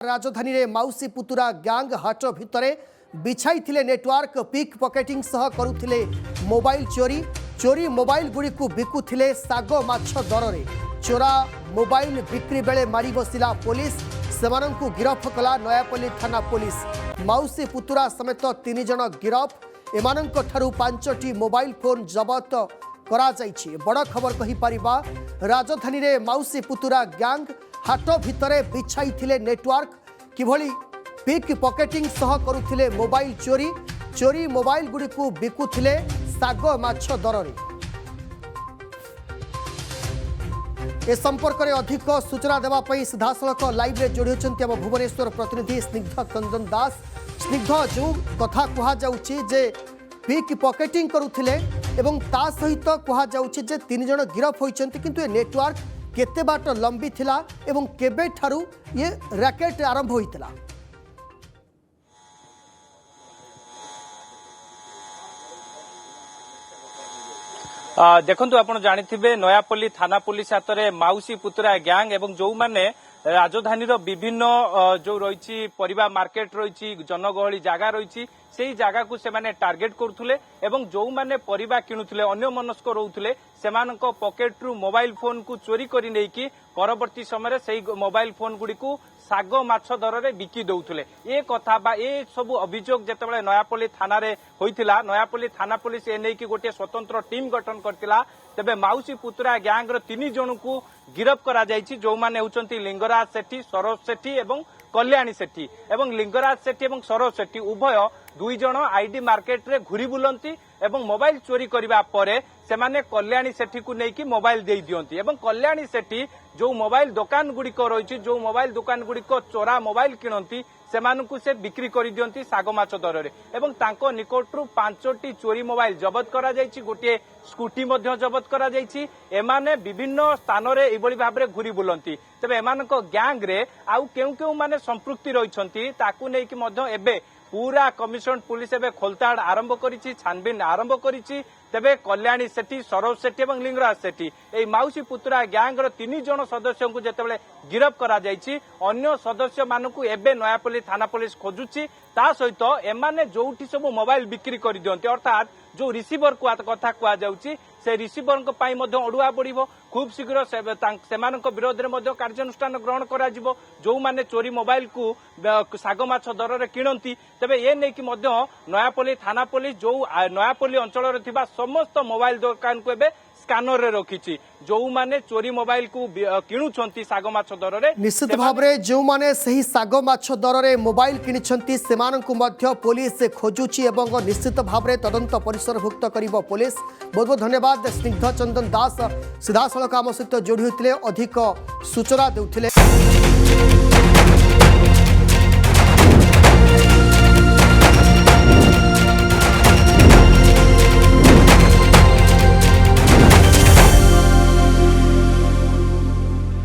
राजधानी रे माउसी पुतुरा गैंग हाट भितरे बिछाई थिले नेटवर्क पिक पॉकेटिंग सह करुथिले मोबाइल चोरी चोरी मोबाइल गुड़ी को बिकुथिले साग माछ दर रे चोरा मोबाइल बिक्री बेले मारी बसिला पुलिस सेमानंकु गिरफ कला नयापल्ली थाना पुलिस माउसी पुतुरा समेत 3 जन गिरफ एमानंक ठारु 5टी मोबाइल फोन जबत करा जाइछि। बड़ खबर कहि परिबा राजधानी रे माउसी पुतुरा गैंग हाट भितरे बिछाई थिले नेटवर्क किभली पिक पॉकेटिंग सह करुथिले मोबाइल चोरी चोरी मोबाइल गुड़ी को बिकुथिले साग माछ दर रे। ए संपर्क में अधिक सूचना देवा पई सीधासलख लाइव रे जोड़ी होचंती हम भुवनेश्वर प्रतिनिधि स्निग्ध चंदन दास। स्निग्ध जो कथा कहा जाउची जे पिक पॉकेटिंग करुथिले एवं ता सहित कहा जाउची जे 3 जन गिरफ होइचंती किंतु ए नेटवर्क केते बाट लंबी थिला एवं केबे ठारू ये रैकेट आरंभ होइतला। देखंतु आपण जानिथिबे नयापल्ली थाना पुलिस हाथ में माउसी पुतुरा गैंग एवं जो माने राजधानी विभिन्न जो रही परिबा मार्केट रही जनगहली जगह रही से जगह को से माने टार्गेट करुले एवं जो माने परिबा किणुले अन्य मनस्क रोते से पॉकेट रु मोबाइल फोन को चोरी करी नेकी परवर्ती समय से मोबाइल फोन गुड़ी को साग माछ दर में बिकी दौले ए कथा बा ए सब अभियोग जितेबाला नयापल्ली थाना रे होइतिला नयापल्ली थाना पुलिस ए नेकी गोटे स्वतंत्र टीम गठन करतिला। तेबे माउसी पुतुरा गैंग 3 जन को गिरफ करा जायछि जो माने होचंती लिंगराज सेठी सरोज सेठी एवं कल्याणी सेठी एवं लिंगराज सेठी एवं सरोज सेठी उभय 2 जन आईडी मार्केट रे घुरी बुलंती एवं मोबाइल चोरी करबा परे सेमाने कल्याणी सेठी को नेकी मोबाइल दे दियंती एवं कल्याणी सेठी जो मोबाइल दुकान गुड़िक रही जो मोबाइल दुकान गुड़िक चोरा मोबाइल किणती सेमानकु से बिक्री करी दियंती साग माछ दर रे एवं तांको निकटरू 5टी चोरी मोबाइल जबत करा जायछि गोटे स्कूटी मध्य जबत करा जायछि। एमाने विभिन्न स्थान रे एबोली भाबरे घुरी बुलंती तबे एमानक गैंग रे आउ केउ केउ माने संपृक्ति रहिछंती ताकू नेकी मध्य एबे पूरा कमिशन पुलिस एबे खोलताड़ आरंभ करिछि छानबीन आरंभ करिछि। तेबे कल्याणी सेठी सरोज सेठी और लिंगराज सेठी ए माउसी पुतुरा गैंग 3 जन सदस्य को जितेबाला गिरफ करा जायछि अन्य सदस्य मानकु एबे नयापल्ली थाना पुलिस खोजुछि ता सहित एमाने जोठी सब मोबाइल बिक्री कर दियंती अर्थात जो रिसीवर को कथा कह जाउछि से रिसीवर अड़ुआ बढ़िबो खूब शीघ्र सेमानक विरोध में कार्यानुष्ठान ग्रहण करा जिवो जो माने चोरी मोबाइल को साग माछ दर रे किणंती। तेबे ए नेकी नयापल्ली थाना पुलिस जो नयापल्ली अंचल रे थिबा समस्त मोबाइल दुकान को एबे स्कानर रे रखिछि जो माने चोरी मोबाइल को किणुछंती साग माछ दर रे निश्चित भाव रे जो माने सही साग माछ दर रे मोबाइल किणिछंती सेमानकु मध्य पुलिस खोजुछि एवं निश्चित भाव रे तदंत परिसरभुक्त करिवो पुलिस। बहुत बहुत धन्यवाद स्निग्ध चंदन दास सीधासलख आम सहित जोड़ी होतिले अधिक सूचना देउथिले।